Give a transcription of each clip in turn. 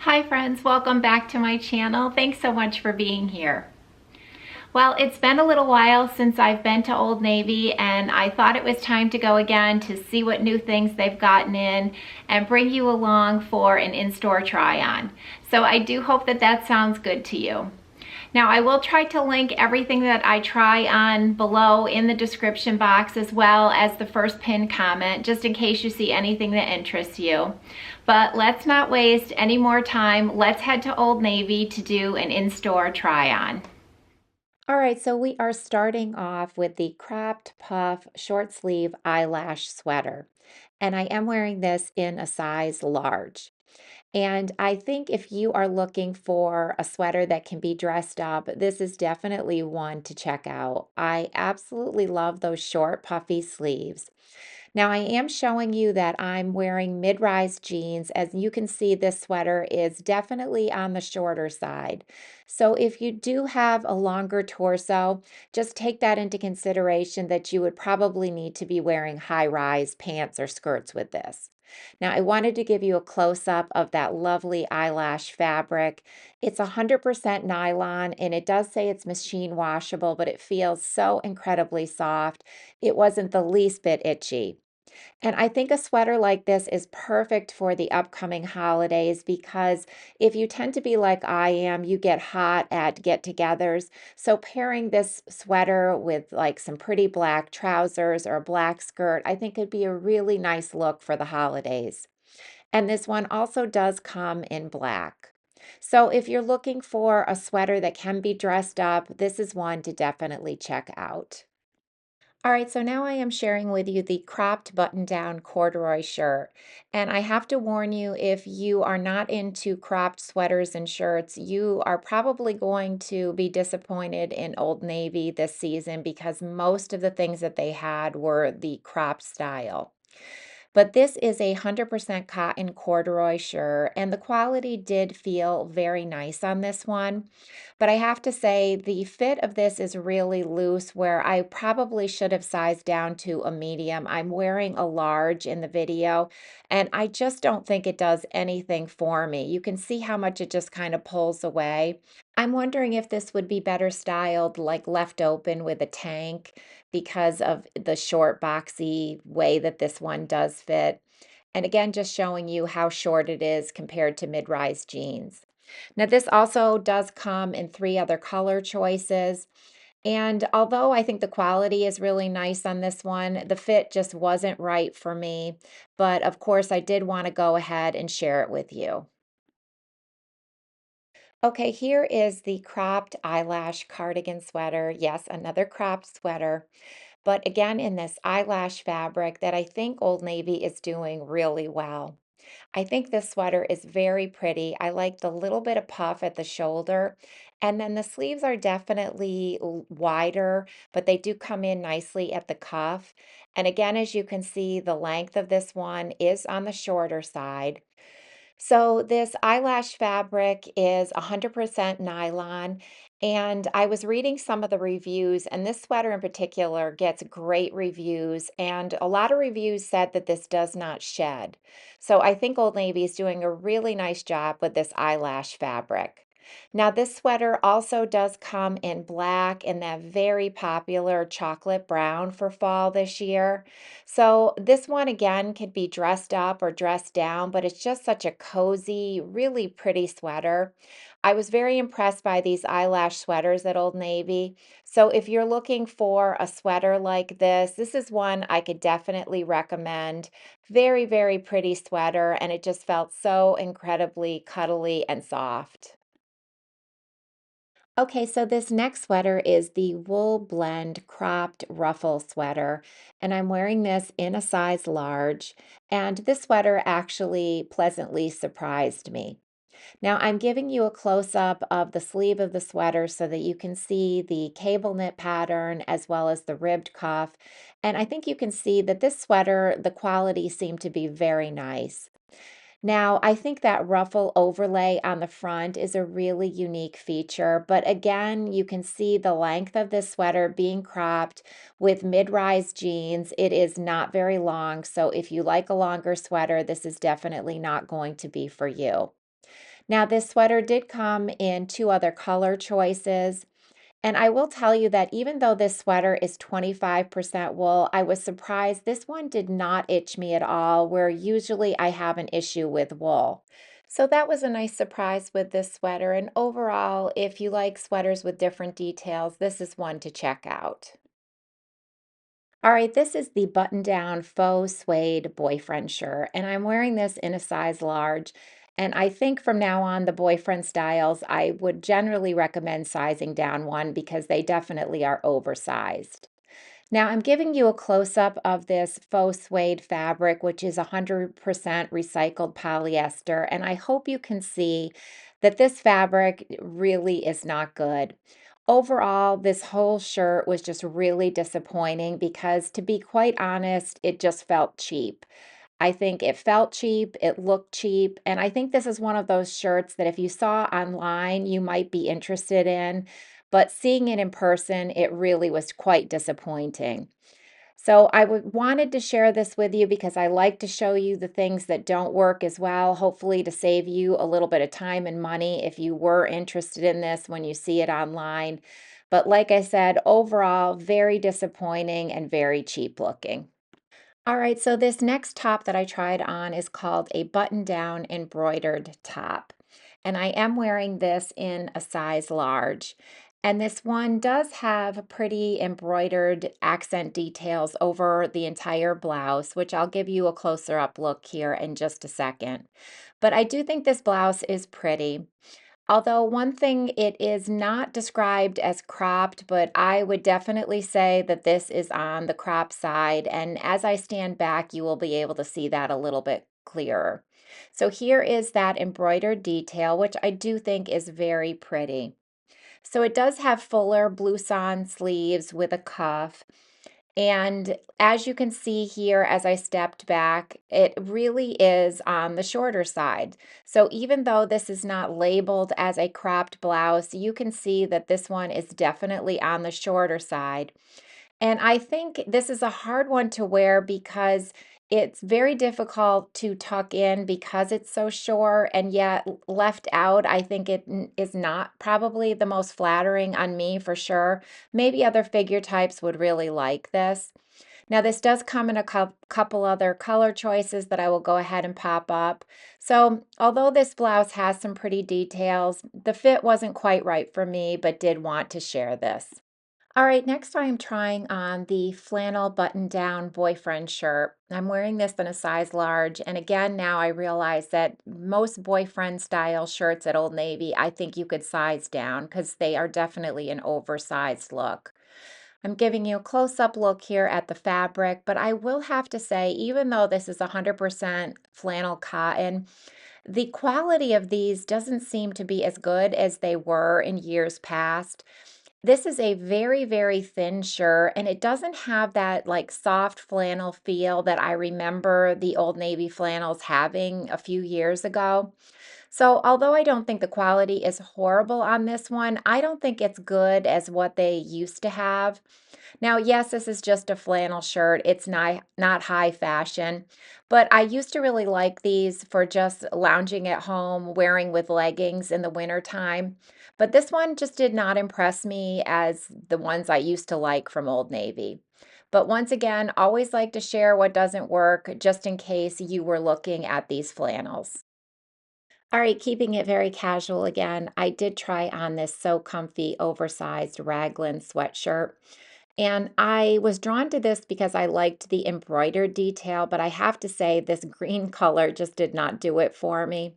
Hi friends, welcome back to my channel. Thanks so much for being here. Well, it's been a little while since I've been to Old Navy and I thought it was time to go again to see what new things they've gotten in and bring you along for an in-store try on. So I do hope that that sounds good to you. Now I will try to link everything that I try on below in the description box as well as the first pinned comment, just in case you see anything that interests you. But let's not waste any more time. Let's head to Old Navy to do an in-store try on. All right, so we are starting off with the cropped puff short sleeve eyelash sweater. And I am wearing this in a size large. And I think if you are looking for a sweater that can be dressed up, this is definitely one to check out. I absolutely love those short, puffy sleeves. Now, I am showing you that I'm wearing mid-rise jeans. As you can see, this sweater is definitely on the shorter side. So if you do have a longer torso, just take that into consideration that you would probably need to be wearing high-rise pants or skirts with this. Now, I wanted to give you a close-up of that lovely eyelash fabric. It's 100% nylon, and it does say it's machine washable, but it feels so incredibly soft. It wasn't the least bit itchy. And I think a sweater like this is perfect for the upcoming holidays because if you tend to be like I am, you get hot at get-togethers. So pairing this sweater with like some pretty black trousers or a black skirt, I think could be a really nice look for the holidays. And this one also does come in black. So if you're looking for a sweater that can be dressed up, this is one to definitely check out. All right, so now I am sharing with you the cropped button-down corduroy shirt. And I have to warn you, if you are not into cropped sweaters and shirts, you are probably going to be disappointed in Old Navy this season because most of the things that they had were the cropped style. But this is a 100% cotton corduroy shirt, and the quality did feel very nice on this one. But I have to say, the fit of this is really loose, where I probably should have sized down to a medium. I'm wearing a large in the video, and I just don't think it does anything for me. You can see how much it just kind of pulls away. I'm wondering if this would be better styled, like left open with a tank because of the short, boxy way that this one does fit. And again, just showing you how short it is compared to mid-rise jeans. Now, this also does come in three other color choices. And although I think the quality is really nice on this one, the fit just wasn't right for me. But of course, I did want to go ahead and share it with you. Okay, here is the cropped eyelash cardigan sweater. Yes, another cropped sweater, but again in this eyelash fabric that I think Old Navy is doing really well. I think this sweater is very pretty. I like the little bit of puff at the shoulder, and then the sleeves are definitely wider, but they do come in nicely at the cuff. And again, as you can see, the length of this one is on the shorter side. So this eyelash fabric is 100% nylon, and I was reading some of the reviews, and this sweater in particular gets great reviews, and a lot of reviews said that this does not shed. So I think Old Navy is doing a really nice job with this eyelash fabric. Now, this sweater also does come in black and that very popular chocolate brown for fall this year. So this one again could be dressed up or dressed down, but it's just such a cozy, really pretty sweater. I was very impressed by these eyelash sweaters at Old Navy. So if you're looking for a sweater like this is one I could definitely recommend. Very, very pretty sweater, and it just felt so incredibly cuddly and soft. Okay, so this next sweater is the wool blend cropped ruffle sweater, and I'm wearing this in a size large, and this sweater actually pleasantly surprised me. Now I'm giving you a close-up of the sleeve of the sweater so that you can see the cable knit pattern as well as the ribbed cuff, and I think you can see that this sweater, the quality seemed to be very nice. Now, I think that ruffle overlay on the front is a really unique feature, but again, you can see the length of this sweater being cropped with mid-rise jeans. It is not very long, so if you like a longer sweater, this is definitely not going to be for you. Now, this sweater did come in two other color choices. And I will tell you that even though this sweater is 25% wool, I was surprised this one did not itch me at all, where usually I have an issue with wool. So that was a nice surprise with this sweater. And overall, if you like sweaters with different details, this is one to check out. All right, this is the button-down faux suede boyfriend shirt, and I'm wearing this in a size large. And I think from now on, the boyfriend styles, I would generally recommend sizing down one because they definitely are oversized. Now I'm giving you a close-up of this faux suede fabric, which is 100% recycled polyester, and I hope you can see that this fabric really is not good. Overall, this whole shirt was just really disappointing because, to be quite honest, it just felt cheap. I think it felt cheap, it looked cheap, and I think this is one of those shirts that if you saw online, you might be interested in, but seeing it in person, it really was quite disappointing. So wanted to share this with you because I like to show you the things that don't work as well, hopefully to save you a little bit of time and money if you were interested in this when you see it online. But like I said, overall, very disappointing and very cheap looking. All right, so this next top that I tried on is called a button-down embroidered top. And I am wearing this in a size large. And this one does have pretty embroidered accent details over the entire blouse, which I'll give you a closer up look here in just a second. But I do think this blouse is pretty. Although one thing, it is not described as cropped, but I would definitely say that this is on the crop side. And as I stand back, you will be able to see that a little bit clearer. So here is that embroidered detail, which I do think is very pretty. So it does have fuller blouson sleeves with a cuff. And as you can see here, as I stepped back, it really is on the shorter side. So even though this is not labeled as a cropped blouse, you can see that this one is definitely on the shorter side. And I think this is a hard one to wear because it's very difficult to tuck in because it's so short, and yet left out, I think is not probably the most flattering on me for sure. Maybe other figure types would really like this. Now, this does come in a couple other color choices that I will go ahead and pop up. So, although this blouse has some pretty details, the fit wasn't quite right for me, but did want to share this. All right, next I'm trying on the flannel button-down boyfriend shirt. I'm wearing this in a size large, and again, now I realize that most boyfriend style shirts at Old Navy, I think you could size down because they are definitely an oversized look. I'm giving you a close-up look here at the fabric, but I will have to say, even though this is 100% flannel cotton, the quality of these doesn't seem to be as good as they were in years past. This is a very, very thin shirt, and it doesn't have that like soft flannel feel that I remember the Old Navy flannels having a few years ago. So, although I don't think the quality is horrible on this one, I don't think it's good as what they used to have. Now, yes, this is just a flannel shirt. It's not high fashion, but I used to really like these for just lounging at home, wearing with leggings in the winter time. But this one just did not impress me as the ones I used to like from Old Navy. But once again, always like to share what doesn't work just in case you were looking at these flannels. All right, keeping it very casual again, I did try on this So Comfy oversized raglan sweatshirt. And I was drawn to this because I liked the embroidered detail, but I have to say this green color just did not do it for me.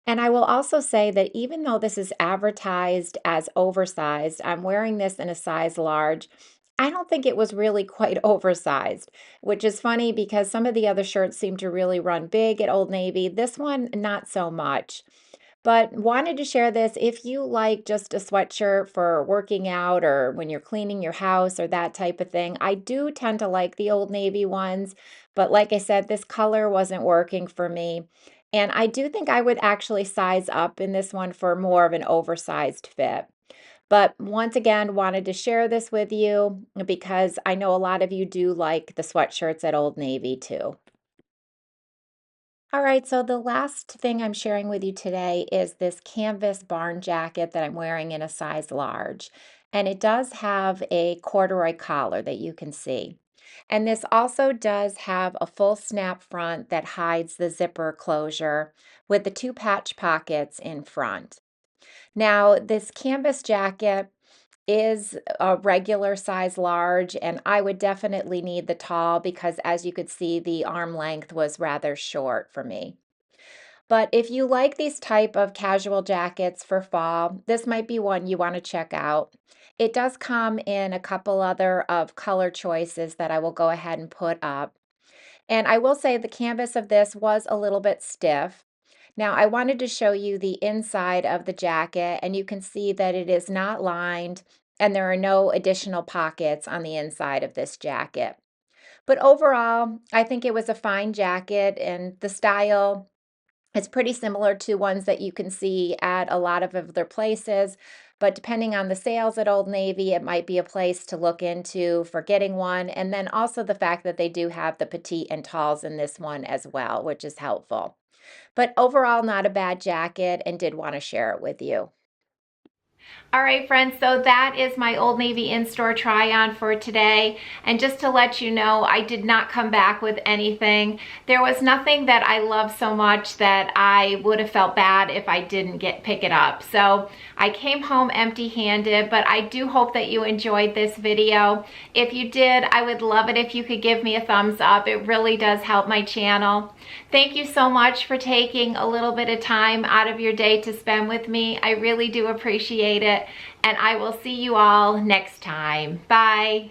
And I will also say that even though this is advertised as oversized, I'm wearing this in a size large. I don't think it was really quite oversized, which is funny because some of the other shirts seem to really run big at Old Navy. This one, not so much. But wanted to share this if you like just a sweatshirt for working out or when you're cleaning your house or that type of thing. I do tend to like the Old Navy ones, but like I said, this color wasn't working for me. And I do think I would actually size up in this one for more of an oversized fit. But once again, wanted to share this with you because I know a lot of you do like the sweatshirts at Old Navy too. All right, so the last thing I'm sharing with you today is this canvas barn jacket that I'm wearing in a size large. And it does have a corduroy collar that you can see. And this also does have a full snap front that hides the zipper closure with the two patch pockets in front. Now, this canvas jacket is a regular size large, and I would definitely need the tall because, as you could see, the arm length was rather short for me. But if you like these type of casual jackets for fall, this might be one you want to check out. It does come in a couple other of color choices that I will go ahead and put up. And I will say the canvas of this was a little bit stiff. Now I wanted to show you the inside of the jacket, and you can see that it is not lined and there are no additional pockets on the inside of this jacket. But overall, I think it was a fine jacket, and the style it's pretty similar to ones that you can see at a lot of other places, but depending on the sales at Old Navy, it might be a place to look into for getting one. And then also the fact that they do have the petite and talls in this one as well, which is helpful. But overall, not a bad jacket, and did want to share it with you. All right, friends, so that is my Old Navy in-store try-on for today. And just to let you know, I did not come back with anything. There was nothing that I love so much that I would have felt bad if I didn't pick it up. So I came home empty-handed, but I do hope that you enjoyed this video. If you did, I would love it if you could give me a thumbs up. It really does help my channel. Thank you so much for taking a little bit of time out of your day to spend with me. I really do appreciate it. And I will see you all next time. Bye.